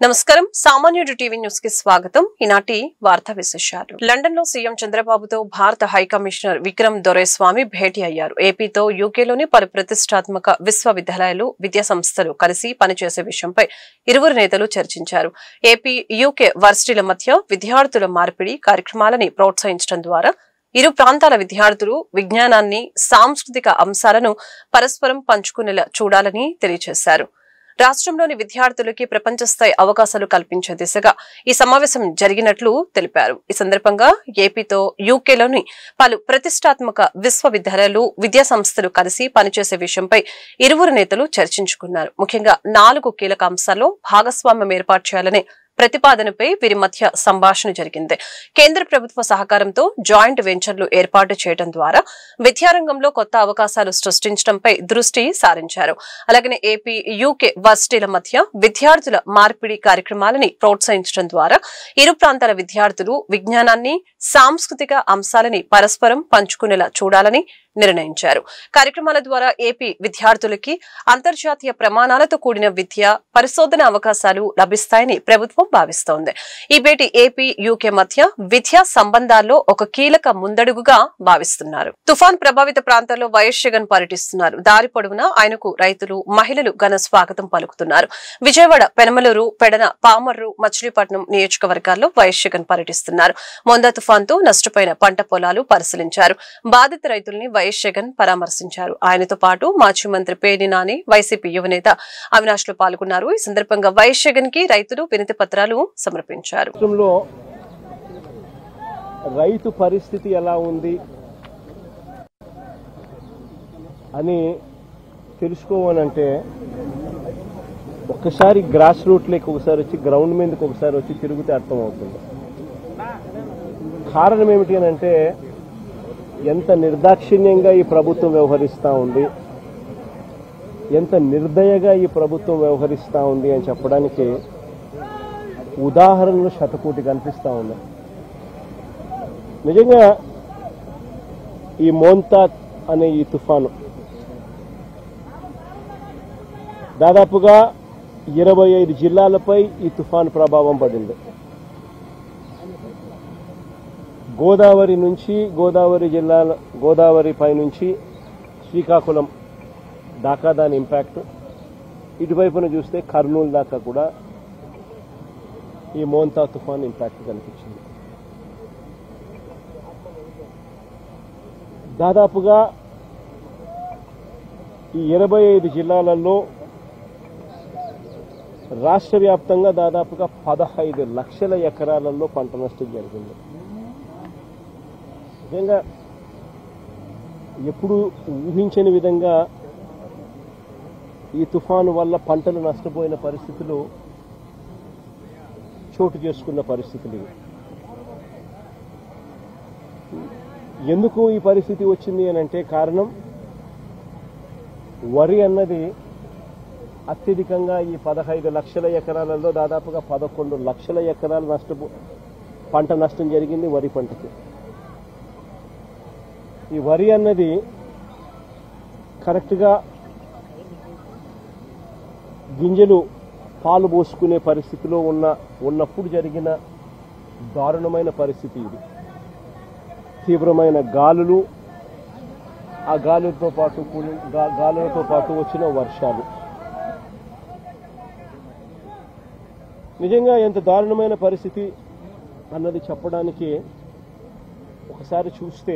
నమస్కారం సామాన్యుడు TV news కి స్వాగతం. ఈనాటి వార్తా విశేషాలు. లండన్ లో సీఎం చంద్రబాబుతో భారత హై కమిషనర్ విక్రమ్ దొరైస్వామి భేటీ అయ్యారు. ఏపీతో యూకేలోని పలు ప్రతిష్టాత్మక విశ్వవిద్యాలయాలు విద్యా సంస్థలు కలిసి పనిచేసే విషయంపై ఇరువురు నేతలు చర్చించారు. ఏపీ యూకే వర్సిటీల మధ్య విద్యార్థుల మార్పిడి కార్యక్రమాలని ప్రోత్సహించడం ద్వారా ఇరు ప్రాంతాల విద్యార్థులు విజ్ఞానాన్ని సాంస్కృతిక అంశాలను పరస్పరం పంచుకునేలా చూడాలని తెలియజేశారు. రాష్ట్రంలోని విద్యార్థులకి ప్రపంచ స్థాయి అవకాశాలు కల్పించే దిశగా ఈ సమావేశం జరిగినట్లు తెలిపారు. ఈ సందర్భంగా ఏపీతో యూకేలోని పలు ప్రతిష్టాత్మక విశ్వవిద్యాలయాలు విద్యా సంస్థలు కలిసి పనిచేసే విషయంపై ఇరువురు నేతలు చర్చించుకున్నారు. ముఖ్యంగా 4 కీలక అంశాల్లో భాగస్వామ్యం ఏర్పాటు చేయాలనే ప్రతిపాదనపై వీరి మధ్య సంభాషణ జరిగింది. కేంద్ర ప్రభుత్వ సహకారంతో జాయింట్ వెంచర్లు ఏర్పాటు చేయడం ద్వారా విద్యారంగంలో కొత్త అవకాశాలు సృష్టించడంపై దృష్టి సారించారు. అలాగే ఏపీ యూకే వర్సిటీల మధ్య విద్యార్థుల మార్పిడి కార్యక్రమాలని ప్రోత్సహించడం ద్వారా ఇరు ప్రాంతాల విద్యార్థులు విజ్ఞానాన్ని సాంస్కృతిక అంశాలని పరస్పరం పంచుకునేలా చూడాలని నిర్ణయించారు. కార్యక్రమాల ద్వారా ఏపీ విద్యార్థులకి అంతర్జాతీయ ప్రమాణాలతో కూడిన విద్య పరిశోధన అవకాశాలు లభిస్తాయని ప్రభుత్వం భావిస్తోంది. ఈ భేటీ ఏపీ యూకే మధ్య విద్యా సంబంధాల్లో ఒక కీలక ముందడుగుగా భావిస్తున్నారు. తుఫాన్ ప్రభావిత ప్రాంతాల్లో వైఎస్ జగన్ పర్యటిస్తున్నారు. దారి పొడవునా ఆయనకు రైతులు మహిళలు ఘన స్వాగతం పలుకుతున్నారు. విజయవాడ పెనమలూరు పెడన పామర్రు మచిలీపట్నం నియోజకవర్గాల్లో వైఎస్ జగన్ పర్యటిస్తున్నారు. మొందా తుఫాన్తో నష్టపోయిన పంట పొలాలు పరిశీలించారు. బాధిత రైతుల్ని వైఎస్ జగన్ పరామర్శించారు. ఆయనతో పాటు మాజీ మంత్రి పేర్ని నాని వైసీపీ యువనేత అవినాష్ లో పాల్గొన్నారు. ఈ సందర్భంగా వైఎస్ జగన్ కి రైతులు వినతి పత్రాలు సమర్పించారు. రైతు పరిస్థితి ఎలా ఉంది అని తెలుసుకోవాలంటే ఒక్కసారి గ్రాస్ రూట్ లేక ఒకసారి వచ్చి గ్రౌండ్ మీదకి ఒకసారి వచ్చి తిరిగితే అర్థమవుతుంది. కారణం ఏమిటి అని అంటే ఎంత నిర్దాక్షిణ్యంగా ఈ ప్రభుత్వం వ్యవహరిస్తూ ఉంది, ఎంత నిర్దయగా ఈ ప్రభుత్వం వ్యవహరిస్తూ ఉంది అని చెప్పడానికి ఉదాహరణలు శతకోటి కనిపిస్తూ ఉన్నాయి. నిజంగా ఈ మోంతా అనే ఈ తుఫాను దాదాపుగా 25 జిల్లాలపై ఈ తుఫాను ప్రభావం పడింది. గోదావరి నుంచి గోదావరి పై నుంచి శ్రీకాకుళం దాకా దాని ఇంపాక్ట్, ఇటువైపున చూస్తే కర్నూలు దాకా కూడా ఈ మోంతా తుఫాన్ ఇంపాక్ట్ కనిపించింది. దాదాపుగా ఈ 25 జిల్లాలలో రాష్ట్ర వ్యాప్తంగా దాదాపుగా 15 లక్షల ఎకరాలలో పంట నష్టం జరిగింది. నిజంగా ఎప్పుడు ఊహించని విధంగా ఈ తుఫాను వల్ల పంటలు నష్టపోయిన పరిస్థితులు చోటు చేసుకున్న పరిస్థితులు ఇవి. ఎందుకు ఈ పరిస్థితి వచ్చింది అని అంటే కారణం వరి అన్నది అత్యధికంగా ఈ 15 లక్షల ఎకరాలలో దాదాపుగా 11 లక్షల ఎకరాలు పంట నష్టం జరిగింది వరి పంటకి. ఈ వరి అన్నది కరెక్ట్గా గింజలు పాలు పోసుకునే పరిస్థితిలో ఉన్నప్పుడు జరిగిన దారుణమైన పరిస్థితి ఇది. తీవ్రమైన గాలులు, ఆ గాలులతో పాటు వచ్చిన వర్షాలు నిజంగా ఎంత దారుణమైన పరిస్థితి అన్నది చెప్పడానికి ఒకసారి చూస్తే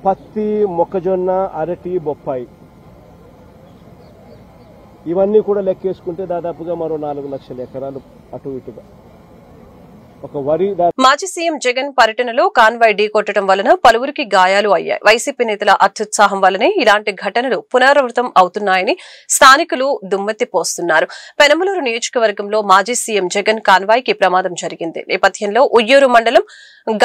పత్తి, మొక్కజొన్న, అరటి, బొప్పాయి ఇవన్నీ కూడా లెక్కేసుకుంటే దాదాపుగా మరో 4 లక్షల ఎకరాలు అటు ఇటుగా ఒక వరి. మాజీ సీఎం జగన్ పర్యటనలో కాన్వాయ్ ఢీకొట్టడం వలన పలువురికి గాయాలు అయ్యాయి. వైసీపీ నేతల అత్యుత్సాహం వల్లనే ఇలాంటి ఘటనలు పునరావృతం అవుతున్నాయని స్థానికులు దుమ్మెత్తి పోస్తున్నారు. పెనమలూరు నియోజకవర్గంలో మాజీ సీఎం జగన్ కాన్వాయ్ కి ప్రమాదం జరిగింది. నేపథ్యంలో ఉయ్యూరు మండలం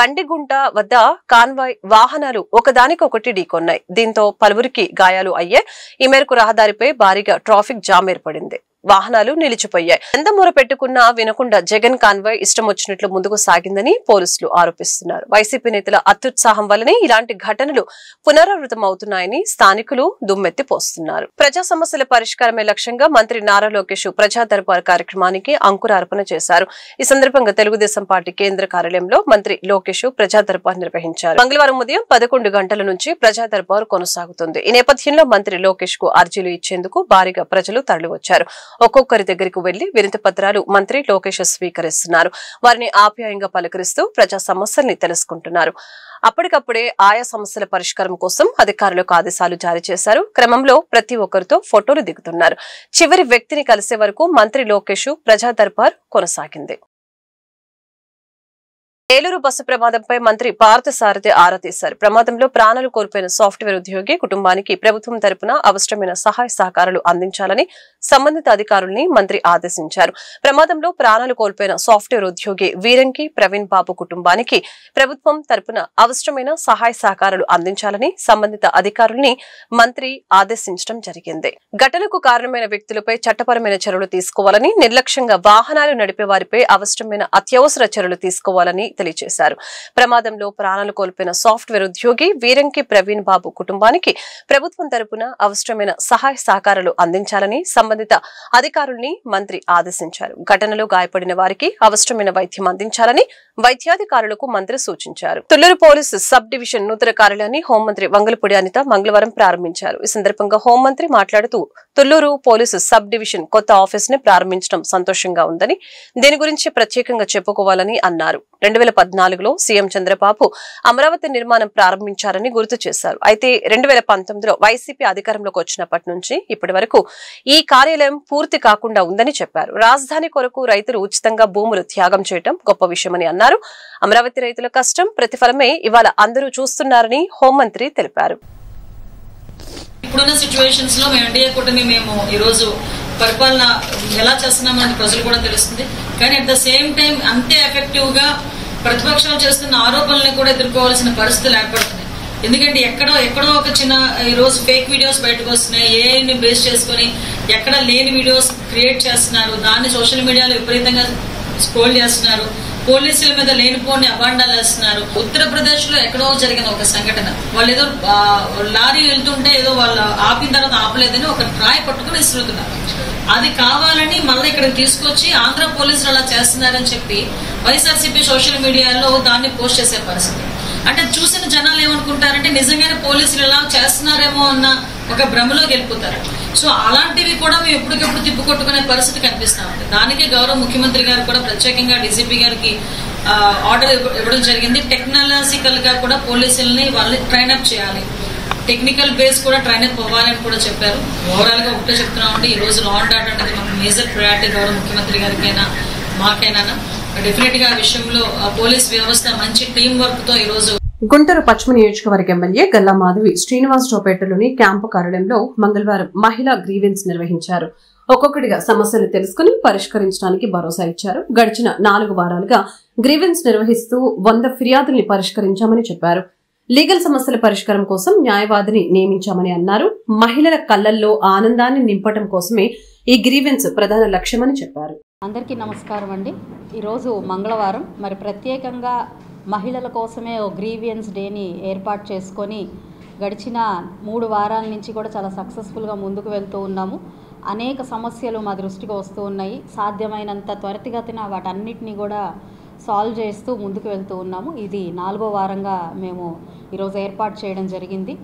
గండిగుంట వద్ద కాన్వాయ్ వాహనాలు ఒకదానికొకటి ఢీకొన్నాయి. దీంతో పలువురికి గాయాలు అయ్యాయి. ఈ మేరకు రహదారిపై భారీగా ట్రాఫిక్ జామ్ ఏర్పడింది. వాహనాలు నిలిచిపోయాయి. ఎంత మొర పెట్టుకున్నా వినకుండా జగన్ కాన్వాయ్ ఇష్టం వచ్చినట్లు ముందుకు సాగిందని పోలీసులు ఆరోపిస్తున్నారు. వైసీపీ నేతల అత్యుత్సాహం వల్లనే ఇలాంటి ఘటనలు పునరావృతం అవుతున్నాయని స్థానికులు దుమ్మెత్తిపోస్తున్నారు. ప్రజా సమస్యల పరిష్కారమే లక్ష్యంగా మంత్రి నారా లోకేష్ ప్రజా దర్బార్ కార్యక్రమానికి అంకురార్పణ చేశారు. ఈ సందర్భంగా తెలుగుదేశం పార్టీ కేంద్ర కార్యాలయంలో మంత్రి లోకేష్ ప్రజా దర్బార్ నిర్వహించారు. మంగళవారం ఉదయం 11 గంటల నుంచి ప్రజా దర్బార్ కొనసాగుతుంది. ఈ నేపథ్యంలో మంత్రి లోకేష్ కు అర్జీలు ఇచ్చేందుకు భారీగా ప్రజలు తరలివచ్చారు. ఒక్కొక్కరి దగ్గరకు వెళ్లి వినతి పత్రాలు మంత్రి లోకేష్ స్వీకరిస్తున్నారు. వారిని ఆప్యాయంగా పలకరిస్తూ ప్రజా సమస్యల్ని తెలుసుకుంటున్నారు. అప్పటికప్పుడే ఆయా సమస్యల పరిష్కారం కోసం అధికారులకు ఆదేశాలు జారీ చేశారు. క్రమంలో ప్రతి ఒక్కరితో ఫోటోలు దిగుతున్నారు. చివరి వ్యక్తిని కలిసే వరకు మంత్రి లోకేష్ ప్రజా దర్బార్ కొనసాగింది. ఏలూరు బస్సు ప్రమాదంపై మంత్రి పార్థసారథి ఆరా తీశారు. ప్రమాదంలో ప్రాణాలు కోల్పోయిన సాఫ్ట్వేర్ ఉద్యోగి కుటుంబానికి ప్రభుత్వం తరపున అవసరమైన సహాయ సహకారాలు అందించాలని సంబంధిత అధికారుల్ని మంత్రి ఆదేశించారు. ప్రమాదంలో ప్రాణాలు కోల్పోయిన సాఫ్ట్వేర్ ఉద్యోగి వీరంకి ప్రవీణ్ బాబు కుటుంబానికి ప్రభుత్వం తరపున అవసరమైన సహాయ సహకారాలు అందించాలని సంబంధిత అధికారుల్ని మంత్రి ఆదేశించడం జరిగింది. ఘటనకు కారణమైన వ్యక్తులపై చట్టపరమైన చర్యలు తీసుకోవాలని, నిర్లక్ష్యంగా వాహనాలు నడిపే వారిపై అవసరమైన అత్యవసర చర్యలు తీసుకోవాలని తెలియజేశారు. ప్రమాదంలో ప్రాణాలు కోల్పోయిన సాఫ్ట్వేర్ ఉద్యోగి వీరంకి ప్రవీణ్ బాబు కుటుంబానికి ప్రభుత్వం తరపున అవసరమైన సహాయ సహకారాలు అందించాలని సంబంధిత అధికారుల్ని మంత్రి ఆదేశించారు. ఘటనలో గాయపడిన వారికి అవసరమైన వైద్యం అందించాలని వైద్యాధికారులకు మంత్రి సూచించారు. తుళ్లూరు పోలీసు సబ్ డివిజన్ నూతన కార్యాలయాన్ని హోంమంత్రి వంగలపూడి అనిత మంగళవారం ప్రారంభించారు. ఈ సందర్భంగా హోంమంత్రి మాట్లాడుతూ తుళ్లూరు పోలీసు సబ్ డివిజన్ కొత్త ఆఫీస్ ని ప్రారంభించడం సంతోషంగా ఉందని, దీని గురించి ప్రత్యేకంగా చెప్పుకోవాలని అన్నారు. 2014లో సీఎం చంద్రబాబు అమరావతి నిర్మాణం ప్రారంభించారని గుర్తు చేశారు. అయితే 2019లో వైసీపీ అధికారంలోకి వచ్చినప్పటి నుంచి ఇప్పటి వరకు ఈ కార్యాలయం పూర్తి కాకుండా ఉందని చెప్పారు. రాజధాని కొరకు రైతులు ఉచితంగా భూములు త్యాగం చేయడం గొప్ప విషయమని అన్నారు. అమరావతి రైతుల కష్టం ప్రతిఫలమే ఇవాళ అందరూ చూస్తున్నారని హోంమంత్రి తెలిపారు. ఇప్పుడున్న సిచ్యువేషన్స్ లో మేము ఎన్డీఏ కూటమి మేము ఈ రోజు పరిపాలన ఎలా చేస్తున్నామని ప్రజలు కూడా తెలుస్తుంది. కానీ అట్ ద సేమ్ టైం అంతే ఎఫెక్టివ్ గా ప్రతిపక్షాలు చేస్తున్న ఆరోపణల్ని కూడా ఎదుర్కోవాల్సిన పరిస్థితులు ఏర్పడుతున్నాయి. ఎందుకంటే ఎక్కడో ఒక చిన్న ఈ రోజు ఫేక్ వీడియోస్ బయటకు వస్తున్నాయి. ఏఐని బేస్ చేసుకుని ఎక్కడ లేని వీడియోస్ క్రియేట్ చేస్తున్నారు. దాన్ని సోషల్ మీడియాలో విపరీతంగా స్క్రోల్ చేస్తున్నారు. పోలీసుల మీద లేనిపోని అబాండాలు వేస్తున్నారు. ఉత్తరప్రదేశ్ లో ఎక్కడో జరిగిన ఒక సంఘటన, వాళ్ళు ఏదో లారీ వెళ్తుంటే ఏదో వాళ్ళు ఆపిన తర్వాత ఆపలేదని ఒక ట్రాయ్ పట్టుకుని ఇస్తున్నారు. అది కావాలని మళ్ళీ ఇక్కడికి తీసుకొచ్చి ఆంధ్ర పోలీసులు అలా చేస్తున్నారని చెప్పి వైఎస్ఆర్సీపీ సోషల్ మీడియాలో దాన్ని పోస్ట్ చేసే పరిస్థితి. అంటే చూసిన జనాలు ఏమనుకుంటారంటే నిజంగానే పోలీసులు ఇలా చేస్తున్నారేమో అన్న ఒక భ్రమలోకి వెళ్ళిపోతారు. సో అలాంటివి కూడా మేము ఎప్పటికప్పుడు తిప్పుకొట్టుకునే పరిస్థితి కనిపిస్తా ఉంది. దానికి గౌరవ ముఖ్యమంత్రి గారు కూడా ప్రత్యేకంగా డీజీపీ గారికి ఆర్డర్ ఇవ్వడం జరిగింది. టెక్నాలజికల్ గా కూడా పోలీసుల్ని వాళ్ళు ట్రైన్అప్ చేయాలి, టెక్నికల్ బేస్ కూడా ట్రైన్అప్ అవ్వాలని కూడా చెప్పారు. ఓవరాల్ గా ఒకటే చెప్తున్నామంటే ఈ రోజు లా అండ్ ఆర్డర్ అనేది మాకు మేజర్ ప్రయారిటీ. గౌరవ ముఖ్యమంత్రి గారికైనా మాకైనా డెఫినెట్ గా ఆ విషయంలో పోలీస్ వ్యవస్థ మంచి టీం వర్క్ తో ఈ రోజు. గుంటూరు పశ్చిమ నియోజకవర్గ ఎమ్మెల్యే గల్లా మాధవి శ్రీనివాసరావుపేటలోని క్యాంపు కార్యాలయంలో మంగళవారం మహిళా గ్రీవెన్స్ నిర్వహించారు. ఒక్కొక్కటిగా సమస్యలు తెలుసుకుని పరిష్కరించడానికి భరోసా ఇచ్చారు. గడిచిన 4 వారాలుగా గ్రీవెన్స్ నిర్వహిస్తూ 100 ఫిర్యాదుల్ని పరిష్కరించామని చెప్పారు. లీగల్ సమస్యల పరిష్కారం కోసం న్యాయవాదిని నియమించామని అన్నారు. మహిళల కళ్లల్లో ఆనందాన్ని నింపటం కోసమే ఈ గ్రీవెన్స్ ప్రధాన లక్ష్యమని చెప్పారు. అందరికీ నమస్కారం అండి. ఈరోజు మంగళవారం, మరి ప్రత్యేకంగా మహిళల కోసమే ఓ గ్రీవియన్స్ డేని ఏర్పాటు చేసుకొని గడిచిన 3 వారాల నుంచి కూడా చాలా సక్సెస్ఫుల్గా ముందుకు వెళ్తూ ఉన్నాము. అనేక సమస్యలు మా దృష్టికి వస్తూ ఉన్నాయి. సాధ్యమైనంత త్వరితగతిన వాటన్నిటినీ కూడా సాల్వ్ చేస్తూ ముందుకు వెళ్తూ ఉన్నాము. ఇది 4వ వారంగా మేము ఈరోజు ఏర్పాటు చేయడం జరిగింది.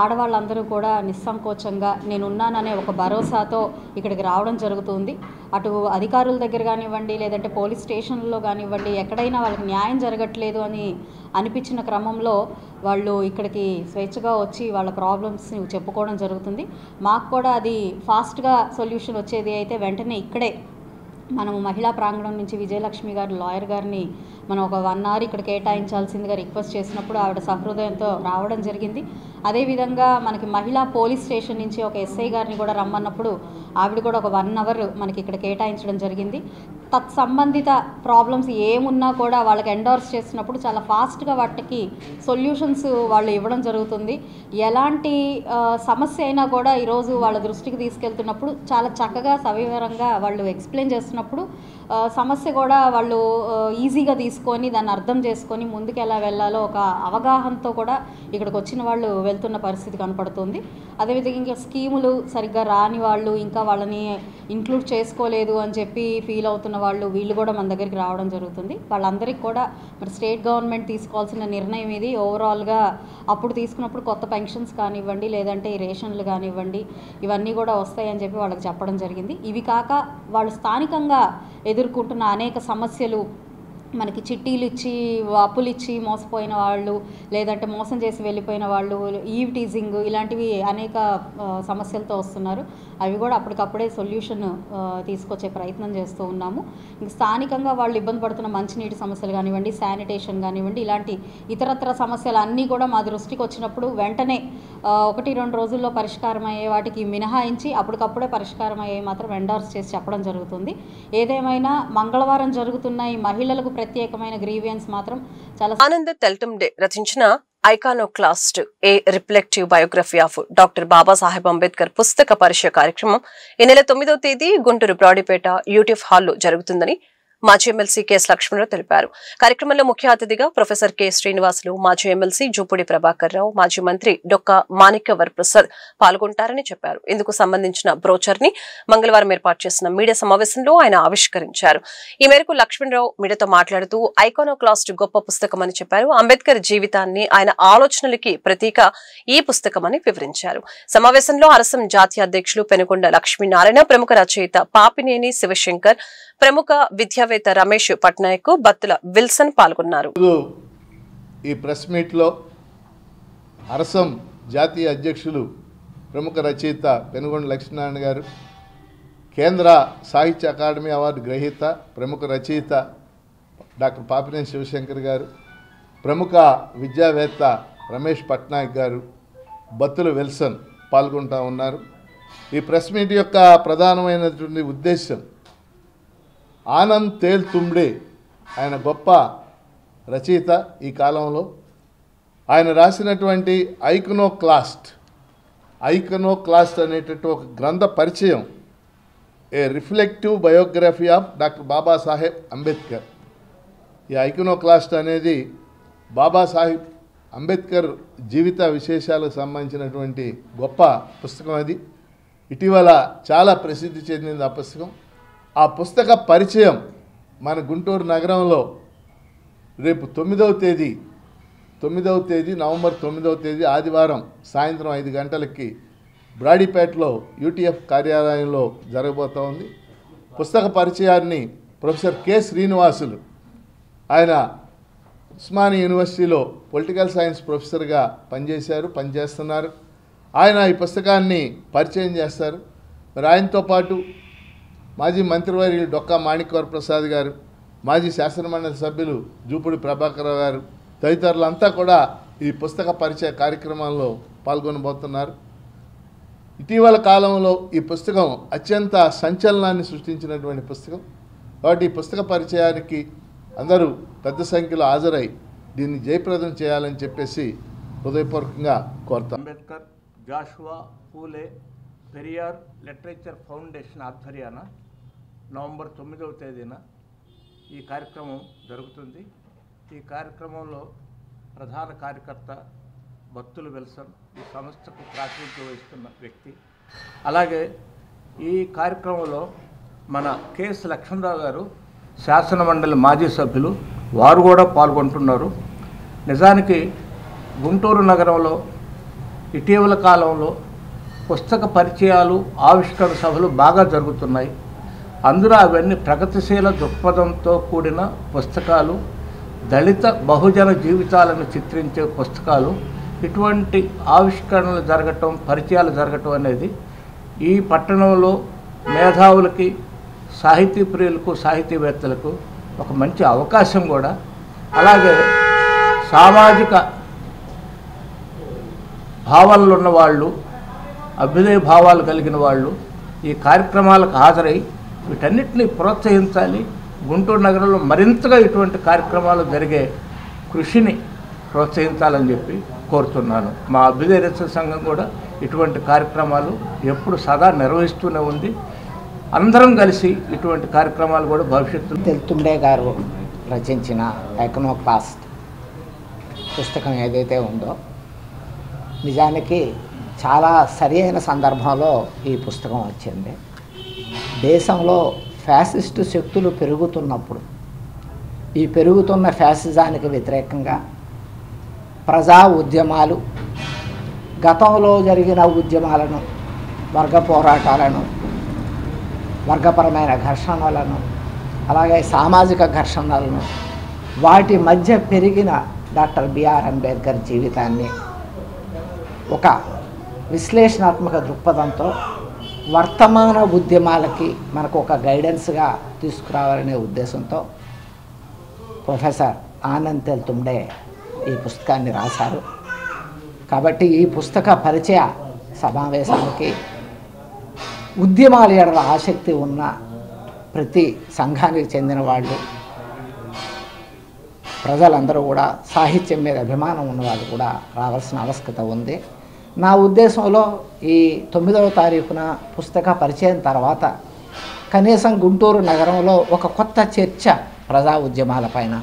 ఆడవాళ్ళందరూ కూడా నిస్సంకోచంగా నేనున్నాననే ఒక భరోసాతో ఇక్కడికి రావడం జరుగుతుంది. అటు అధికారుల దగ్గర కానివ్వండి, లేదంటే పోలీస్ స్టేషన్లో కానివ్వండి, ఎక్కడైనా వాళ్ళకి న్యాయం జరగట్లేదు అని అనిపించిన క్రమంలో వాళ్ళు ఇక్కడికి స్వేచ్ఛగా వచ్చి వాళ్ళ ప్రాబ్లమ్స్ని చెప్పుకోవడం జరుగుతుంది. మాకు కూడా అది ఫాస్ట్గా సొల్యూషన్ వచ్చేది అయితే వెంటనే ఇక్కడే మనము మహిళా ప్రాంగణం నుంచి విజయలక్ష్మి గారు లాయర్ గారిని మనం ఒక 1 hour ఇక్కడ కేటాయించాల్సిందిగా రిక్వెస్ట్ చేసినప్పుడు ఆవిడ సహృదయంతో రావడం జరిగింది. అదేవిధంగా మనకి మహిళా పోలీస్ స్టేషన్ నుంచి ఒక ఎస్ఐ గారిని కూడా రమ్మన్నప్పుడు ఆవిడ కూడా ఒక 1 hour మనకి ఇక్కడ కేటాయించడం జరిగింది. తత్సంబంధిత ప్రాబ్లమ్స్ ఏమున్నా కూడా వాళ్ళకి ఎండోర్స్ చేసినప్పుడు చాలా ఫాస్ట్గా వాటికి సొల్యూషన్స్ వాళ్ళు ఇవ్వడం జరుగుతుంది. ఎలాంటి సమస్య అయినా కూడా ఈరోజు వాళ్ళ దృష్టికి తీసుకెళ్తున్నప్పుడు చాలా చక్కగా సవివరంగా వాళ్ళు ఎక్స్ప్లెయిన్ చేస్తున్నప్పుడు సమస్య కూడా వాళ్ళు ఈజీగా తీసుకొని దాన్ని అర్థం చేసుకొని ముందుకు ఎలా వెళ్ళాలో ఒక అవగాహనతో కూడా ఇక్కడికి వచ్చిన వాళ్ళు వెళ్తున్న పరిస్థితి కనపడుతుంది. అదేవిధంగా ఇంకా స్కీములు సరిగ్గా రాని వాళ్ళు, ఇంకా వాళ్ళని ఇంక్లూడ్ చేసుకోలేదు అని చెప్పి ఫీల్ అవుతున్న వాళ్ళు, వీళ్ళు కూడా మన దగ్గరికి రావడం జరుగుతుంది. వాళ్ళందరికీ కూడా మరి స్టేట్ గవర్నమెంట్ తీసుకోవాల్సిన నిర్ణయం ఇది. ఓవరాల్గా అప్పుడు తీసుకున్నప్పుడు కొత్త పెన్షన్స్ కానివ్వండి, లేదంటే ఈ రేషన్లు కానివ్వండి, ఇవన్నీ కూడా వస్తాయని చెప్పి వాళ్ళకి చెప్పడం జరిగింది. ఇవి కాక వాళ్ళు స్థానికంగా ఎదుర్కొంటున్న అనేక సమస్యలు, మనకి చిట్టీలు ఇచ్చి అప్పులు ఇచ్చి మోసపోయిన వాళ్ళు, లేదంటే మోసం చేసి వెళ్ళిపోయిన వాళ్ళు, ఈవ్ టీజింగ్, ఇలాంటివి అనేక సమస్యలతో వస్తున్నారు. అవి కూడా అప్పటికప్పుడే సొల్యూషన్ తీసుకొచ్చే ప్రయత్నం చేస్తూ ఉన్నాము. ఇంక స్థానికంగా వాళ్ళు ఇబ్బంది పడుతున్న మంచినీటి సమస్యలు కానివ్వండి, శానిటేషన్ కానివ్వండి, ఇలాంటి ఇతరత్ర సమస్యలు అన్నీ కూడా మా దృష్టికి వచ్చినప్పుడు వెంటనే 1-2 రోజుల్లో పరిష్కారం అయ్యే వాటికి మినహాయించి అప్పటికప్పుడే పరిష్కారం అయ్యే మాత్రం ఎండార్స్ చేసి చెప్పడం జరుగుతుంది. ఏదేమైనా మంగళవారం జరుగుతున్న ఈ మహిళలకు ప్రత్యేకమైన గ్రీవియన్స్ మాత్రం చాలా. ఆనంద్ తెల్టండే రచించిన iconoclast A reflective biography of doctor Babasaheb Ambedkar పుస్తక పరిచయ కార్యక్రమం ఈ నెల 9వ తేదీ గుంటూరు బ్రాడీపేట యూటీఎఫ్ హాల్లో జరుగుతుందని మాజీ ఎమ్మెల్సీ కెఎస్ లక్ష్మణరావు తెలిపారు. కార్యక్రమంలో ముఖ్య అతిథిగా ప్రొఫెసర్ కె శ్రీనివాసులు, మాజీ ఎమ్మెల్సీ జూపూడి ప్రభాకర్ రావు, మాజీ మంత్రి డొక్కా మాణిక్యవర్ ప్రసాద్ పాల్గొంటారని చెప్పారు. ఇందుకు సంబంధించిన బ్రోచర్ ని మంగళవారం ఏర్పాటు చేసిన మీడియా సమావేశంలో ఆయన ఆవిష్కరించారు. ఈ మేరకు లక్ష్మణరావు మీడియాతో మాట్లాడుతూ ఐకానోక్లాస్ట్ గొప్ప పుస్తకమని చెప్పారు. అంబేద్కర్ జీవితాన్ని, ఆయన ఆలోచనలకి ప్రతీక ఈ పుస్తకమని వివరించారు. సమావేశంలో అరసం జాతీయ అధ్యక్షులు పెనుకొండ లక్ష్మీనారాయణ, ప్రముఖ రచయిత పాపినేని శివశంకర్, ప్రముఖ విద్యావేత్త రమేష్ పట్నాయక్, బత్తుల విల్సన్ పాల్గొన్నారు. ఈ ప్రెస్ మీట్లో అరసం జాతీయ అధ్యక్షులు, ప్రముఖ రచయిత పెనుగొండ లక్ష్మీనారాయణ గారు, కేంద్ర సాహిత్య అకాడమీ అవార్డు గ్రహీత, ప్రముఖ రచయిత డాక్టర్ పాపినేని శివశంకర్ గారు, ప్రముఖ విద్యావేత్త రమేష్ పట్నాయక్ గారు, బత్తుల విల్సన్ పాల్గొంటూ ఉన్నారు. ఈ ప్రెస్ మీట్ యొక్క ప్రధానమైనటువంటి ఉద్దేశం, ఆనంద్ తెల్తుండే ఆయన గొప్ప రచయిత. ఈ కాలంలో ఆయన రాసినటువంటి ఐకనోక్లాస్ట్ అనేటటువంటి ఒక గ్రంథ పరిచయం, a reflective biography of doctor Babasaheb Ambedkar. ఈ ఐకనోక్లాస్ట్ అనేది బాబాసాహెబ్ అంబేద్కర్ జీవిత విశేషాలకు సంబంధించినటువంటి గొప్ప పుస్తకం. అది ఇటీవల చాలా ప్రసిద్ధి చెందింది ఆ పుస్తకం. ఆ పుస్తక పరిచయం మన గుంటూరు నగరంలో రేపు 9వ తేదీ నవంబర్ 9వ తేదీ ఆదివారం సాయంత్రం 5 గంటలకి బ్రాడీపేటలో యూటీఎఫ్ కార్యాలయంలో జరగబోతూ ఉంది. పుస్తక పరిచయాన్ని ప్రొఫెసర్ కె శ్రీనివాసులు, ఆయన ఉస్మానియా యూనివర్సిటీలో పొలిటికల్ సైన్స్ ప్రొఫెసర్గా పనిచేస్తున్నారు. ఆయన ఈ పుస్తకాన్ని పరిచయం చేస్తారు. మరి ఆయనతో పాటు మాజీ మంత్రివర్యులు డొక్కా మాణిక్యవర్ ప్రసాద్ గారు, మాజీ శాసనమండలి సభ్యులు జూపూడి ప్రభాకర్ రావు గారు, తదితరులంతా కూడా ఈ పుస్తక పరిచయ కార్యక్రమాల్లో పాల్గొనబోతున్నారు. ఇటీవల కాలంలో ఈ పుస్తకం అత్యంత సంచలనాన్ని సృష్టించినటువంటి పుస్తకం. కాబట్టి ఈ పుస్తక పరిచయానికి అందరూ పెద్ద సంఖ్యలో హాజరై దీన్ని జయప్రదం చేయాలని చెప్పేసి హృదయపూర్వకంగా కోరుతాం. అంబేద్కర్ జాషువా పూలే పెరియార్ లిటరేచర్ ఫౌండేషన్ ఆధ్వర్యాన నవంబర్ 9వ తేదీన ఈ కార్యక్రమం జరుగుతుంది. ఈ కార్యక్రమంలో ప్రధాన కార్యకర్త బత్తుల విల్సన్, ఈ సంస్థకు ప్రాతినిధ్యం వహిస్తున్న వ్యక్తి. అలాగే ఈ కార్యక్రమంలో మన కెఎస్ లక్ష్మణరావు గారు, శాసనమండలి మాజీ సభ్యులు, వారు కూడా పాల్గొంటున్నారు. నిజానికి గుంటూరు నగరంలో ఇటీవల కాలంలో పుస్తక పరిచయాలు, ఆవిష్కరణ సభలు బాగా జరుగుతున్నాయి. అందులో అవన్నీ ప్రగతిశీల దృక్పథంతో కూడిన పుస్తకాలు, దళిత బహుజన జీవితాలను చిత్రించే పుస్తకాలు, ఇటువంటి ఆవిష్కరణలు జరగటం, పరిచయాలు జరగటం అనేది ఈ పట్టణంలో మేధావులకి, సాహితీ ప్రియులకు, సాహితీవేత్తలకు ఒక మంచి అవకాశం కూడా. అలాగే సామాజిక భావాలు ఉన్నవాళ్ళు, అభ్యుదయ భావాలు కలిగిన వాళ్ళు ఈ కార్యక్రమాలకు హాజరై వీటన్నిటిని ప్రోత్సహించాలి. గుంటూరు నగరంలో మరింతగా ఇటువంటి కార్యక్రమాలు జరిగే కృషిని ప్రోత్సహించాలని చెప్పి కోరుతున్నాను. మా అభ్యుదయ రచన సంఘం కూడా ఇటువంటి కార్యక్రమాలు ఎప్పుడు సదా నిర్వహిస్తూనే ఉంది. అందరం కలిసి ఇటువంటి కార్యక్రమాలు కూడా భవిష్యత్తులో. తెల్తుండే గారు రచించిన ఐకనోక్లాస్ట్ పుస్తకం ఏదైతే ఉందో నిజానికి చాలా సరి అయిన సందర్భంలో ఈ పుస్తకం వచ్చింది. దేశంలో ఫ్యాసిస్టు శక్తులు పెరుగుతున్నప్పుడు ఈ పెరుగుతున్న ఫ్యాసిజానికి వ్యతిరేకంగా ప్రజా ఉద్యమాలు, గతంలో జరిగిన ఉద్యమాలను, వర్గ పోరాటాలను, వర్గపరమైన ఘర్షణలను, అలాగే సామాజిక ఘర్షణలను, వాటి మధ్య పెరిగిన డాక్టర్ బిఆర్ అంబేద్కర్ జీవితాన్ని ఒక విశ్లేషణాత్మక దృక్పథంతో వర్తమాన ఉద్యమాలకి మనకు ఒక గైడెన్స్గా తీసుకురావాలనే ఉద్దేశంతో ప్రొఫెసర్ ఆనంద్ తెల్తుండే ఈ పుస్తకాన్ని రాశారు. కాబట్టి ఈ పుస్తక పరిచయ సమావేశానికి ఉద్యమాల ఎడల ఆసక్తి ఉన్న ప్రతి సంఘానికి చెందిన వాళ్ళు, ప్రజలందరూ కూడా, సాహిత్యం మీద అభిమానం ఉన్నవాళ్ళు కూడా రావాల్సిన ఆవశ్యకత ఉంది. నా ఉద్దేశంలో ఈ 9వ తారీఖున పుస్తక పరిచయం తర్వాత కనీసం గుంటూరు నగరంలో ఒక కొత్త చర్చ ప్రజా ఉద్యమాలపైన,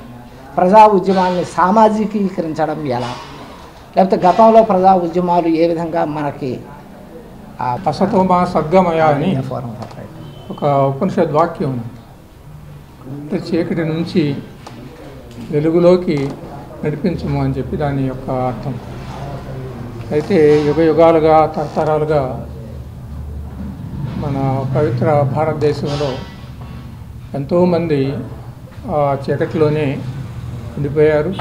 ప్రజా ఉద్యమాలని సామాజికీకరించడం ఎలా, లేకపోతే గతంలో ప్రజా ఉద్యమాలు ఏ విధంగా మనకి అసతోమా సద్గమయ అని ఒక ఉపనిషద్ వాక్యం ఉంది. చీకటి నుంచి వెలుగులోకి నడిపించము అని చెప్పి దాని యొక్క అర్థం. అయితే యుగ యుగాలుగా, తరతరాలుగా మన పవిత్ర భారతదేశంలో ఎంతోమంది ఆ చీకటిలోనే ఉండిపోయారు,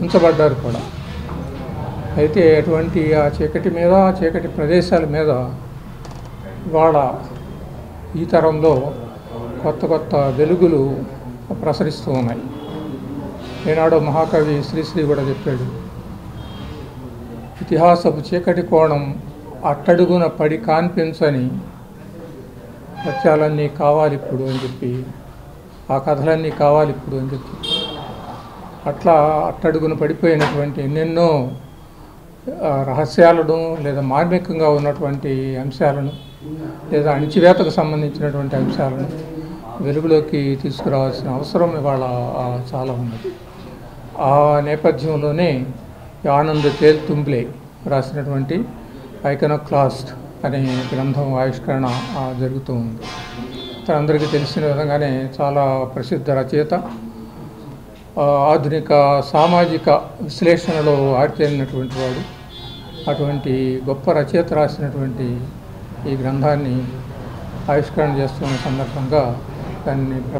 ఉంచబడ్డారు కూడా. అయితే అటువంటి ఆ చీకటి మీద, ఆ చీకటి ప్రదేశాల మీద ఇవాళ ఈ తరంలో కొత్త కొత్త వెలుగులు ప్రసరిస్తూ ఉన్నాయి. ఏనాడో మహాకవి శ్రీశ్రీ కూడా చెప్పాడు, ఇతిహాసపు చీకటి కోణం అట్టడుగున పడి కాన్పించని సత్యాలన్నీ కావాలి ఇప్పుడు అని చెప్పి, ఆ కథలన్నీ కావాలి ఇప్పుడు అని చెప్పి, అట్లా అట్టడుగున పడిపోయినటువంటి ఎన్నెన్నో రహస్యాలను, లేదా మార్మికంగా ఉన్నటువంటి అంశాలను, లేదా అణిచివేతకు సంబంధించినటువంటి అంశాలను వెలుగులోకి తీసుకురావాల్సిన అవసరం ఇవాళ చాలా ఉన్నది. ఆ నేపథ్యంలోనే ఆనంద్ తేల్తుంబ్లే రాసినటువంటి ఐకనోక్లాస్ట్ అనే గ్రంథం ఆవిష్కరణ జరుగుతూ ఉంది. అందరికీ తెలిసిన విధంగానే చాలా ప్రసిద్ధ రచయిత, ఆధునిక సామాజిక విశ్లేషణలో ఆరితేరినటువంటి వాడు. అటువంటి గొప్ప రచయిత రాసినటువంటి ఈ గ్రంథాన్ని ఆవిష్కరణ చేస్తున్న సందర్భంగా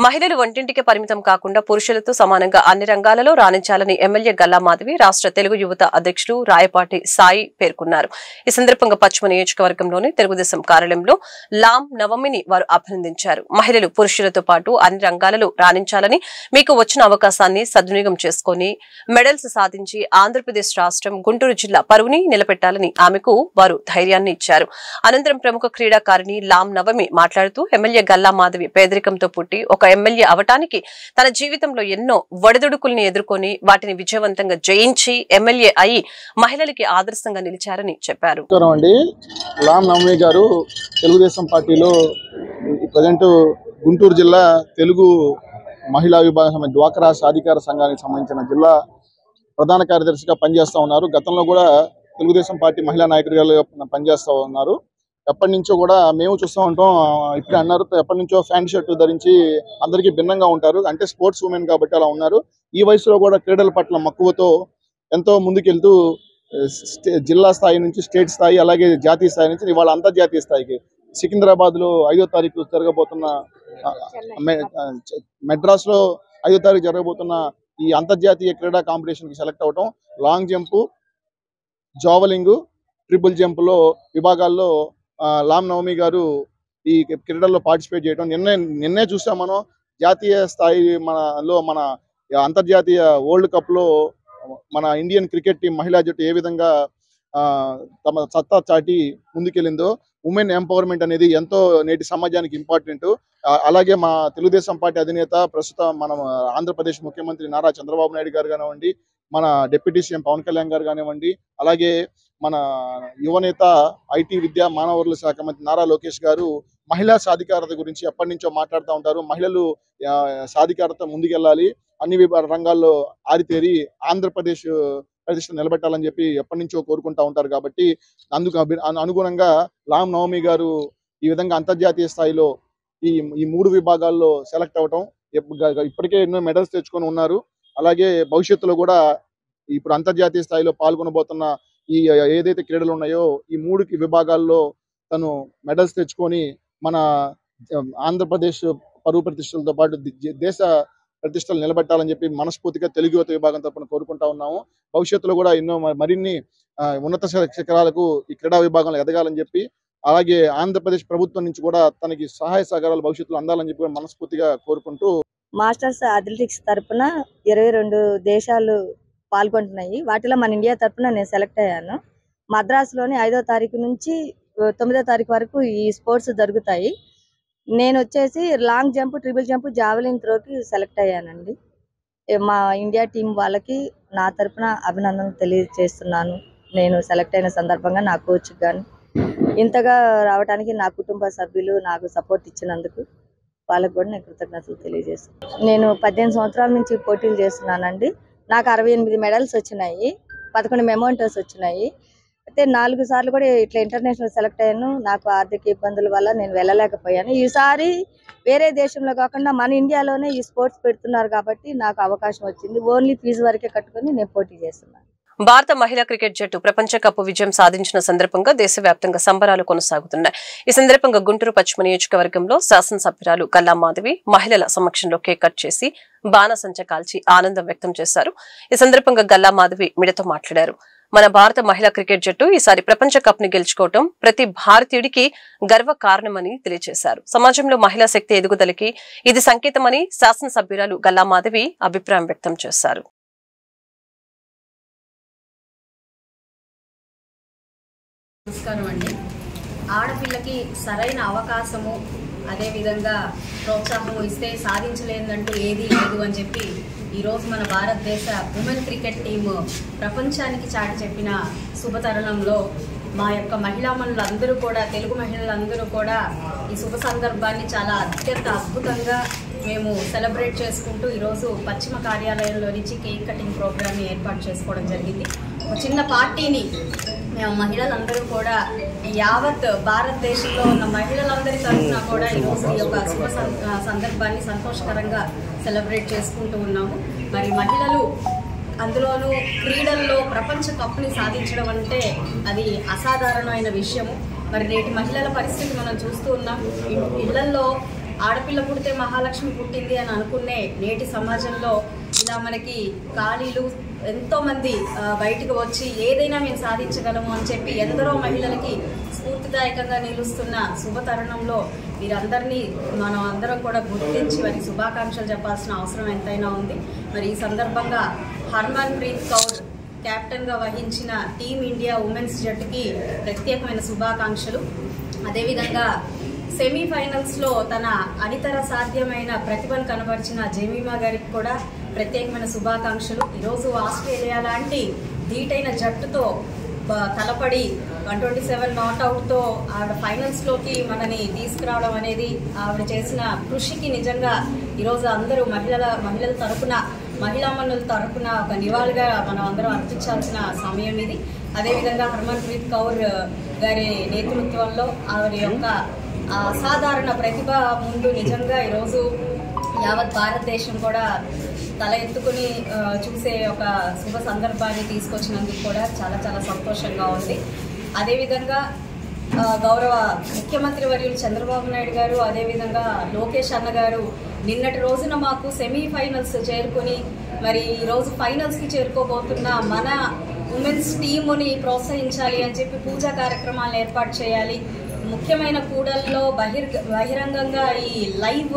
మహిళలు వంటింటికి పరిమితం కాకుండా పురుషులతో సమానంగా అన్ని రంగాలలో రాణించాలని ఎమ్మెల్యే గల్లా మాధవి రాష్ట్ర తెలుగు యువత అధ్యక్షులు రాయపాటి సాయి పేర్కొన్నారు. ఈ సందర్భంగా పశ్చిమ నియోజకవర్గంలోని తెలుగుదేశం కార్యాలయంలో లామ్ నవమిని వారు అభినందించారు. మహిళలు పురుషులతో పాటు అన్ని రంగాలలో రాణించాలని, మీకు వచ్చిన అవకాశాన్ని సద్వినియోగం చేసుకుని మెడల్స్ సాధించి ఆంధ్రప్రదేశ్ రాష్ట్రం గుంటూరు జిల్లా పరువుని నిలబెట్టాలని ఆమెకు వారు ధైర్యాన్ని ఇచ్చారు. అనంతరం ప్రముఖ క్రీడాకారిణి లామ్ నవమి మాట్లాడుతూ ఎమ్మెల్యే గల్లా మాధవి పేదరికంతో పుట్టి ఒక ఎమ్మెల్యే అవటానికి తన జీవితంలో ఎన్నో ఒడిదుడుకుల్ని ఎదుర్కొని వాటిని విజయవంతంగా జయించి ఎమ్మెల్యే అయి మహిళలకి ఆదర్శంగా నిలిచారని చెప్పారు. లామ్ నవమి గారు తెలుగుదేశం పార్టీలో ప్రజెంట్ గుంటూరు జిల్లా తెలుగు మహిళా విభాగం డ్వాక్రా సాధికార సంఘానికి సంబంధించిన జిల్లా ప్రధాన కార్యదర్శిగా పనిచేస్తూ ఉన్నారు. గతంలో కూడా తెలుగుదేశం పార్టీ మహిళా నాయకుడిగా పనిచేస్తూ ఉన్నారు. ఎప్పటి నుంచో కూడా మేము చూస్తూ ఉంటాం. ఇప్పుడే అన్నారు, ఎప్పటి నుంచో ప్యాంట్ షర్ట్ ధరించి అందరికీ భిన్నంగా ఉంటారు, అంటే స్పోర్ట్స్ ఉమెన్ కాబట్టి అలా ఉన్నారు. ఈ వయసులో కూడా క్రీడల పట్ల మక్కువతో ఎంతో ముందుకెళ్తూ జిల్లా స్థాయి నుంచి స్టేట్ స్థాయి, అలాగే జాతీయ స్థాయి నుంచి ఇవాళ అంతర్జాతీయ స్థాయికి సికింద్రాబాద్లో 5వ తారీఖు జరగబోతున్న, మెడ్రాస్లో 5వ తారీఖు జరగబోతున్న ఈ అంతర్జాతీయ క్రీడా కాంపిటీషన్కి సెలెక్ట్ అవటం, లాంగ్ జంపు, జావలింగ్, ట్రిపుల్ జంప్లో విభాగాల్లో లామ్ నవమి గారు ఈ క్రీడల్లో పార్టిసిపేట్ చేయడం నిన్నే చూసాం. మనం జాతీయ స్థాయి మన అంతర్జాతీయ వరల్డ్ కప్లో మన ఇండియన్ క్రికెట్ టీం మహిళా జట్టు ఏ విధంగా తమ సత్తా చాటి ముందుకెళ్ళిందో ఉమెన్ ఎంపవర్మెంట్ అనేది ఎంతో నేటి సమాజానికి ఇంపార్టెంట్. అలాగే మా తెలుగుదేశం పార్టీ అధినేత ప్రస్తుతం మన ఆంధ్రప్రదేశ్ ముఖ్యమంత్రి నారా చంద్రబాబు నాయుడు గారు కానివ్వండి, మన డిప్యూటీ సీఎం పవన్ కళ్యాణ్ గారు కానివ్వండి, అలాగే మన యువనేత ఐటీ విద్యా మానవ వనరుల శాఖ మంత్రి నారా లోకేష్ గారు మహిళా సాధికారత గురించి ఎప్పటి నుంచో మాట్లాడుతూ ఉంటారు. మహిళలు సాధికారత ముందుకెళ్ళాలి, అన్ని రంగాల్లో ఆరితేరి ఆంధ్రప్రదేశ్ ప్రతిష్ట నిలబెట్టాలని చెప్పి ఎప్పటి నుంచో కోరుకుంటా ఉంటారు. కాబట్టి అందుకు అనుగుణంగా రామ్ నవమి గారు ఈ విధంగా అంతర్జాతీయ స్థాయిలో ఈ 3 విభాగాల్లో సెలెక్ట్ అవ్వటం, ఇప్పటికే ఎన్నో మెడల్స్ తెచ్చుకొని ఉన్నారు. అలాగే భవిష్యత్తులో కూడా ఇప్పుడు అంతర్జాతీయ స్థాయిలో పాల్గొనబోతున్న ఈ ఏదైతే క్రీడలు ఉన్నాయో ఈ 3 విభాగాల్లో తను మెడల్స్ తెచ్చుకొని మన ఆంధ్రప్రదేశ్ పరువు ప్రతిష్టలతో పాటు దేశ ప్రతిష్టలు నిలబెట్టాలని చెప్పి మనస్ఫూర్తిగా తెలుగు యువత విభాగం తరపున కోరుకుంటా ఉన్నాము. భవిష్యత్తులో కూడా ఎన్నో మరిన్ని ఉన్నత శిఖరాలకు ఈ క్రీడా విభాగంలో ఎదగాలని చెప్పి, అలాగే ఆంధ్రప్రదేశ్ ప్రభుత్వం నుంచి కూడా తనకి సహాయ సహకారాలు భవిష్యత్తులో అందాలని చెప్పి మనస్ఫూర్తిగా కోరుకుంటూ, మాస్టర్స్ అథ్లెటిక్స్ తరపున 22 దేశాలు పాల్గొంటున్నాయి. వాటిలో మన ఇండియా తరపున నేను సెలెక్ట్ అయ్యాను. మద్రాసులోని 5వ తారీఖు నుంచి 9వ తారీఖు వరకు ఈ స్పోర్ట్స్ జరుగుతాయి. నేను వచ్చేసి long jump, triple jump, javelin త్రోకి సెలెక్ట్ అయ్యానండి. మా ఇండియా టీం వాళ్ళకి నా తరపున అభినందనలు తెలియజేస్తున్నాను. నేను సెలెక్ట్ అయిన సందర్భంగా నా కోచ్ కానీ ఇంతగా రావడానికి నా కుటుంబ సభ్యులు నాకు సపోర్ట్ ఇచ్చినందుకు వాళ్ళకు కూడా నేను కృతజ్ఞతలు తెలియజేస్తున్నాను. నేను 18 సంవత్సరాల నుంచి పోటీలు చేస్తున్నానండి. నాకు 68 మెడల్స్ వచ్చినాయి, 11 మెమోంటోస్ వచ్చినాయి. అయితే 4 సార్లు కూడా ఇట్లా ఇంటర్నేషనల్ సెలెక్ట్ అయ్యాను. నాకు ఆర్థిక ఇబ్బందుల వల్ల నేను వెళ్ళలేకపోయాను. ఈసారి వేరే దేశంలో కాకుండా మన ఇండియాలోనే ఈ స్పోర్ట్స్ పెడుతున్నారు కాబట్టి నాకు అవకాశం వచ్చింది. ఓన్లీ ఫీజు వరకే కట్టుకొని నేను పోటీ చేస్తున్నాను. భారత మహిళా క్రికెట్ జట్టు ప్రపంచ కప్ విజయం సాధించిన సందర్భంగా దేశవ్యాప్తంగా సంబరాలు కొనసాగుతున్నాయి. ఈ సందర్భంగా గుంటూరు పశ్చిమ నియోజకవర్గంలో శాసనసభ్యురాలు గల్లా మాధవి మహిళల సమక్షంలో కేక్ కట్ చేసి బాణసంచ కాల్చి ఆనందం వ్యక్తం చేశారు. ఈ సందర్భంగా గల్లా మాధవి మీడియాతో మాట్లాడారు. మన భారత మహిళా క్రికెట్ జట్టు ఈసారి ప్రపంచ కప్ ని గెలుచుకోవడం ప్రతి భారతీయుడికి గర్వ కారణమని తెలియజేశారు. సమాజంలో మహిళా శక్తి ఎదుగుదలకి ఇది సంకేతమని శాసనసభ్యురాలు గల్లా మాధవి అభిప్రాయం వ్యక్తం చేశారు. నమస్కారం అండి. ఆడపిల్లకి సరైన అవకాశము అదేవిధంగా ప్రోత్సాహము ఇస్తే సాధించలేదంటూ ఏదీ లేదు అని చెప్పి ఈరోజు మన భారతదేశ ఉమెన్ క్రికెట్ టీము ప్రపంచానికి చాటి చెప్పిన శుభతరుణంలో మా యొక్క మహిళామణులందరూ కూడా, తెలుగు మహిళలందరూ కూడా ఈ శుభ సందర్భాన్ని చాలా అత్యంత అద్భుతంగా మేము సెలబ్రేట్ చేసుకుంటూ ఈరోజు పశ్చిమ కార్యాలయంలో నుంచి కేక్ కటింగ్ ప్రోగ్రామ్ని ఏర్పాటు చేసుకోవడం జరిగింది. ఒక చిన్న పార్టీని మేము మహిళలందరూ కూడా యావత్ భారతదేశంలో ఉన్న మహిళలందరి తరఫున కూడా ఈరోజు ఈ యొక్క శుభ సందర్భాన్ని సంతోషకరంగా సెలబ్రేట్ చేసుకుంటూ ఉన్నాము. మరి మహిళలు అందులోనూ క్రీడల్లో ప్రపంచ కప్ని సాధించడం అంటే అది అసాధారణమైన విషయము. మరి నేటి మహిళల పరిస్థితి మనం చూస్తూ ఉన్నాం. ఇళ్లల్లో ఆడపిల్ల పుడితే మహాలక్ష్మి పుట్టింది అని అనుకునే నేటి సమాజంలో ఇలా మనకి ఖాళీలు ఎంతోమంది బయటకు వచ్చి ఏదైనా మేము సాధించగలము అని చెప్పి ఎందరో మహిళలకి స్ఫూర్తిదాయకంగా నిలుస్తున్న శుభతరుణంలో వీరందరినీ మనం అందరం కూడా గుర్తించి వారి శుభాకాంక్షలు చెప్పాల్సిన అవసరం ఎంతైనా ఉంది. మరి ఈ సందర్భంగా హర్మన్ ప్రీత్ కౌర్ కెప్టెన్గా వహించిన టీమిండియా ఉమెన్స్ జట్టుకి ప్రత్యేకమైన శుభాకాంక్షలు. అదేవిధంగా సెమీఫైనల్స్లో తన అనితర సాధ్యమైన ప్రతిభను కనబరిచిన జెమీమా గారికి కూడా ప్రత్యేకమైన శుభాకాంక్షలు. ఈరోజు ఆస్ట్రేలియా లాంటి ధీటైన జట్టుతో తలపడి 127 నాట్అవుట్తో ఆవిడ ఫైనల్స్లోకి మనని తీసుకురావడం అనేది ఆవిడ చేసిన కృషికి నిజంగా ఈరోజు అందరూ మహిళల తరపున, మహిళామణుల తరపున ఒక నివాళిగా మనం అందరం అర్పించాల్సిన సమయం ఇది. అదేవిధంగా హర్మన్ ప్రీత్ కౌర్ గారి నేతృత్వంలో ఆవిడ యొక్క అసాధారణ ప్రతిభ ముందు నిజంగా ఈరోజు యావత్ భారతదేశం కూడా తల ఎత్తుకుని చూసే ఒక శుభ సందర్భాన్ని తీసుకొచ్చినందుకు కూడా చాలా చాలా సంతోషంగా ఉంది. అదేవిధంగా గౌరవ ముఖ్యమంత్రి వర్యులు చంద్రబాబు నాయుడు గారు, అదేవిధంగా లోకేష్ అన్న గారు నిన్నటి రోజున మాకు సెమీఫైనల్స్ చేరుకుని మరి ఈరోజు ఫైనల్స్కి చేరుకోబోతున్న మన ఉమెన్స్ టీముని ప్రోత్సహించాలి అని చెప్పి పూజా కార్యక్రమాలను ఏర్పాటు చేయాలి. ముఖ్యమైన కూడల్లో బహిరంగంగా ఈ లైవ్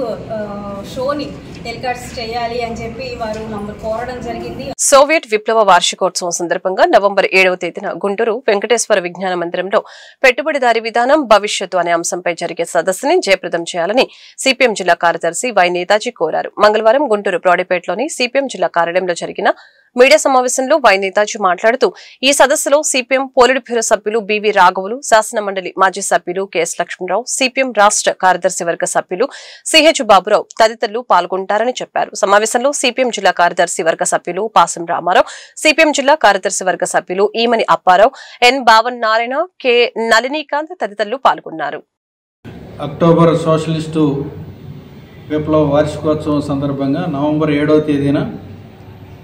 షోని టెలికాస్ట్ చేయాలి అని చెప్పి వారు మమ్మల్ని కోరడం జరిగింది. సోవియట్ విప్లవ వార్షికోత్సవం సందర్భంగా నవంబర్ 7వ తేదీన గుంటూరు వెంకటేశ్వర విజ్ఞాన మందిరంలో పెట్టుబడిదారీ విధానం భవిష్యత్తు అనే అంశంపై జరిగే సదస్సుని జయప్రదం చేయాలని సిపిఎం జిల్లా కార్యదర్శి వై నేతాజీ కోరారు. మంగళవారం గుంటూరు బ్రాడీపేటలోని సిపిఎం జిల్లా కార్యాలయంలో జరిగిన మీడియా సమావేశంలో వై నేతాజీ మాట్లాడుతూ ఈ సదస్సులో సిపిఎం పోలిట్ బ్యూరో సభ్యులు బివి రాఘవులు, శాసన మండలి మాజీ సభ్యులు కెఎస్ లక్ష్మణరావు, సిపిఎం రాష్ట్ర కార్యదర్శి వర్గ సభ్యులు సిహెచ్ బాబురావు తదితరులు పాల్గొంటారని చెప్పారు. సమావేశంలో సిపిఎం జిల్లా కార్యదర్శి వర్గ సభ్యులు పాసం రామారావు, సిపిఎం జిల్లా కార్యదర్శి వర్గ సభ్యులు ఈమని అప్పారావు, ఎన్ భావన్ నారాయణ, కె నళినీకాంత్ తదితరులు పాల్గొన్నారు. అక్టోబర్ సోషలిస్టు విప్లవ వార్షికోత్సవం సందర్భంగా నవంబర్ 7వ తేదీన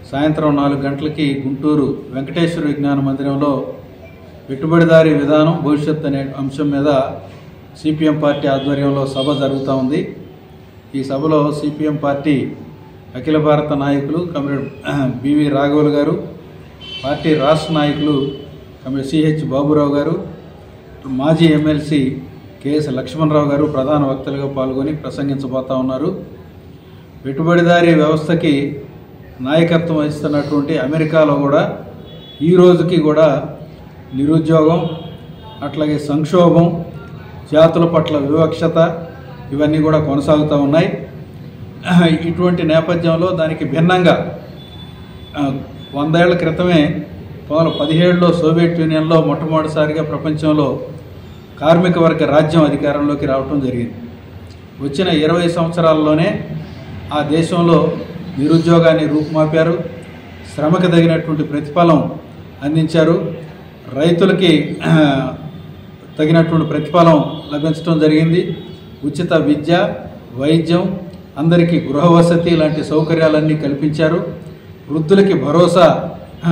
సాయంత్రం 4 గంటలకి గుంటూరు వెంకటేశ్వర విజ్ఞాన మందిరంలో పెట్టుబడిదారీ విధానం భవిష్యత్ అనే అంశం మీద సిపిఎం పార్టీ ఆధ్వర్యంలో సభ జరుగుతూ ఉంది. ఈ సభలో సిపిఎం పార్టీ అఖిల భారత నాయకులు కమ్రేడ్ బివి రాఘవులు గారు, పార్టీ రాష్ట్ర నాయకులు కమ్రేడ్ సిహెచ్ బాబురావు గారు, మాజీ ఎమ్మెల్సీ కెఎస్ లక్ష్మణరావు గారు ప్రధాన వక్తలుగా పాల్గొని ప్రసంగించబోతా ఉన్నారు. పెట్టుబడిదారీ వ్యవస్థకి నాయకత్వం వహిస్తున్నటువంటి అమెరికాలో కూడా ఈ రోజుకి కూడా నిరుద్యోగం, అట్లాగే సంక్షోభం, జాతుల పట్ల వివక్షత ఇవన్నీ కూడా కొనసాగుతూ ఉన్నాయి. ఇటువంటి నేపథ్యంలో దానికి భిన్నంగా 100 ఏళ్ల క్రితమే 1917లో సోవియట్ యూనియన్లో మొట్టమొదటిసారిగా ప్రపంచంలో కార్మిక వర్గ రాజ్యం అధికారంలోకి రావటం జరిగింది. వచ్చిన 20 సంవత్సరాల్లోనే ఆ దేశంలో నిరుద్యోగాన్ని రూపుమాపారు, శ్రమకు తగినటువంటి ప్రతిఫలం అందించారు, రైతులకి తగినటువంటి ప్రతిఫలం లభించడం జరిగింది, ఉచిత విద్య, వైద్యం, అందరికీ గృహ వసతి లాంటి సౌకర్యాలన్నీ కల్పించారు, వృద్ధులకి భరోసా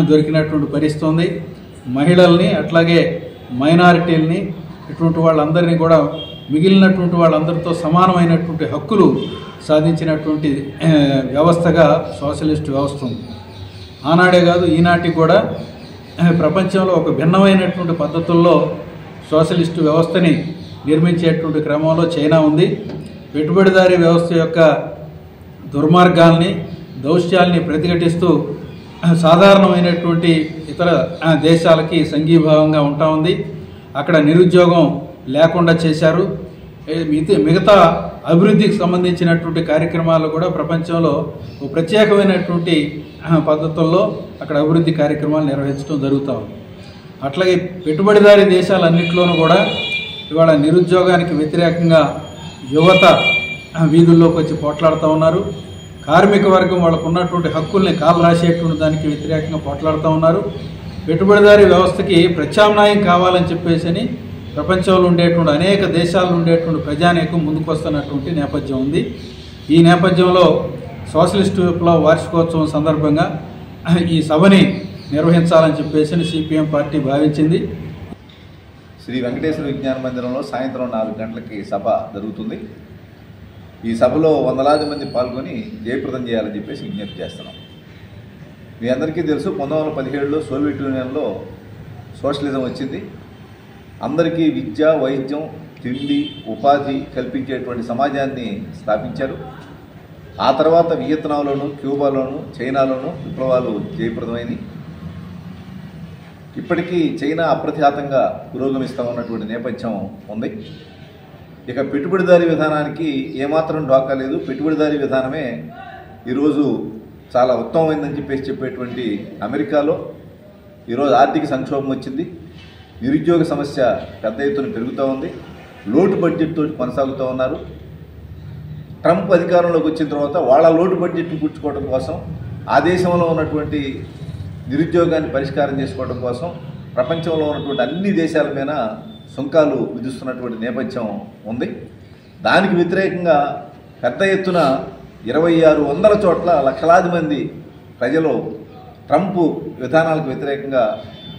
దొరికినటువంటి పరిస్థితి ఉంది, మహిళల్ని అట్లాగే మైనారిటీలని ఇటువంటి వాళ్ళందరినీ కూడా మిగిలినటువంటి వాళ్ళందరితో సమానమైనటువంటి హక్కులు సాధించినటువంటి వ్యవస్థగా సోషలిస్ట్ వ్యవస్థ ఉంది. ఆనాడే కాదు ఈనాటికి కూడా ప్రపంచంలో ఒక భిన్నమైనటువంటి పద్ధతుల్లో సోషలిస్టు వ్యవస్థని నిర్మించేటువంటి క్రమంలో చైనా ఉంది. పెట్టుబడిదారీ వ్యవస్థ యొక్క దుర్మార్గాల్ని, దౌష్ట్యాల్ని ప్రతిఘటిస్తూ సాధారణమైనటువంటి ఇతర దేశాలకి సంఘీభావంగా ఉంటా ఉంది. అక్కడ నిరుద్యోగం లేకుండా చేశారు. మిగతా అభివృద్ధికి సంబంధించినటువంటి కార్యక్రమాలు కూడా ప్రపంచంలో ప్రత్యేకమైనటువంటి పద్ధతుల్లో అక్కడ అభివృద్ధి కార్యక్రమాలు నిర్వహించడం జరుగుతూ ఉంది. అట్లాగే పెట్టుబడిదారీ దేశాలన్నింటిలోనూ కూడా ఇవాళ నిరుద్యోగానికి వ్యతిరేకంగా యువత వీధుల్లోకి వచ్చి పోట్లాడుతూ ఉన్నారు. కార్మిక వర్గం వాళ్ళకు ఉన్నటువంటి హక్కుల్ని కాలు రాసేటువంటి దానికి వ్యతిరేకంగా పోట్లాడుతూ ఉన్నారు. పెట్టుబడిదారీ వ్యవస్థకి ప్రత్యామ్నాయం కావాలని చెప్పేసి ప్రపంచంలో ఉండేటువంటి అనేక దేశాల్లో ఉండేటువంటి ప్రజానీకం ముందుకు వస్తున్నటువంటి నేపథ్యం ఉంది. ఈ నేపథ్యంలో సోషలిస్టు విప్లవ వార్షికోత్సవం సందర్భంగా ఈ సభని నిర్వహించాలని చెప్పేసి సిపిఎం పార్టీ భావించింది. శ్రీ వెంకటేశ్వర విజ్ఞాన మందిరంలో సాయంత్రం 4 గంటలకి సభ జరుగుతుంది. ఈ సభలో వందలాది మంది పాల్గొని జయప్రదం చేయాలని చెప్పేసి విజ్ఞప్తి చేస్తున్నాం. మీ అందరికీ తెలుసు 1917లో సోవియట్ యూనియన్లో సోషలిజం వచ్చింది. అందరికీ విద్య, వైద్యం, తిండి, ఉపాధి కల్పించేటువంటి సమాజాన్ని స్థాపించారు. ఆ తర్వాత వియత్నాంలోను, క్యూబాలోను, చైనాలోను విప్లవాలు జయప్రదమైనవి. ఇప్పటికీ చైనా అప్రతిహతంగా పురోగమిస్తూ ఉన్నటువంటి నేపథ్యం ఉంది. ఇక పెట్టుబడిదారీ విధానానికి ఏమాత్రం ఢోకా లేదు. పెట్టుబడిదారీ విధానమే ఈరోజు చాలా ఉత్తమమైందని చెప్పేటువంటి అమెరికాలో ఈరోజు ఆర్థిక సంక్షోభం వచ్చింది. నిరుద్యోగ సమస్య పెద్ద ఎత్తున పెరుగుతూ ఉంది. లోటు బడ్జెట్ తోటి కొనసాగుతూ ఉన్నారు. ట్రంప్ అధికారంలోకి వచ్చిన తర్వాత వాళ్ళ లోటు బడ్జెట్ను పుచ్చుకోవడం కోసం, ఆ దేశంలో ఉన్నటువంటి నిరుద్యోగాన్ని పరిష్కారం చేసుకోవడం కోసం ప్రపంచంలో ఉన్నటువంటి అన్ని దేశాల మీద సుంకాలు విధిస్తున్నటువంటి నేపథ్యం ఉంది. దానికి వ్యతిరేకంగా పెద్ద ఎత్తున 2600 చోట్ల లక్షలాది మంది ప్రజలు ట్రంప్ విధానాలకు వ్యతిరేకంగా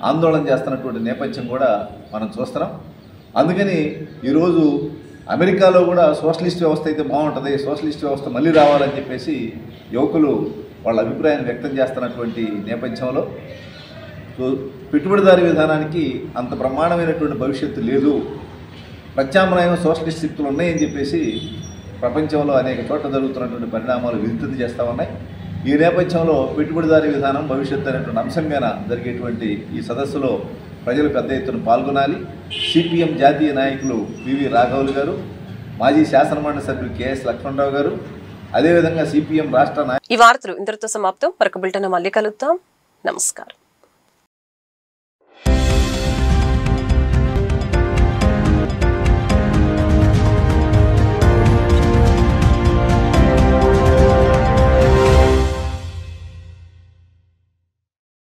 ఆందోళన చేస్తున్నటువంటి నేపథ్యం కూడా మనం చూస్తున్నాం. అందుకని ఈరోజు అమెరికాలో కూడా సోషలిస్ట్ వ్యవస్థ అయితే బాగుంటుంది, సోషలిస్ట్ వ్యవస్థ మళ్ళీ రావాలని చెప్పేసి యువకులు వాళ్ళ అభిప్రాయాన్ని వ్యక్తం చేస్తున్నటువంటి నేపథ్యంలో పెట్టుబడిదారీ విధానానికి అంత బ్రహ్మాండమైనటువంటి భవిష్యత్తు లేదు, ప్రత్యామ్నాయం సోషలిస్ట్ శక్తులు ఉన్నాయని చెప్పేసి ప్రపంచంలో అనేక చోట్ల జరుగుతున్నటువంటి పరిణామాలు విస్తృతి చేస్తూ ఉన్నాయి. ఈ నేపథ్యంలో పెట్టుబడిదారీ విధానం భవిష్యత్తు అనేటువంటి అంశం మీద జరిగేటువంటి ఈ సదస్సులో ప్రజలు పెద్ద ఎత్తున పాల్గొనాలి. సిపిఎం జాతీయ నాయకులు పివి రాఘవులు గారు, మాజీ శాసనమండలి సభ్యులు కెఎస్ లక్ష్మణరావు గారు, అదేవిధంగా సిపిఎం రాష్ట్ర ఈ వార్తలు ఇంతటితో సమాప్తం. మరొక బులెటిన్ మళ్ళీ కలుద్దాం. నమస్కారం.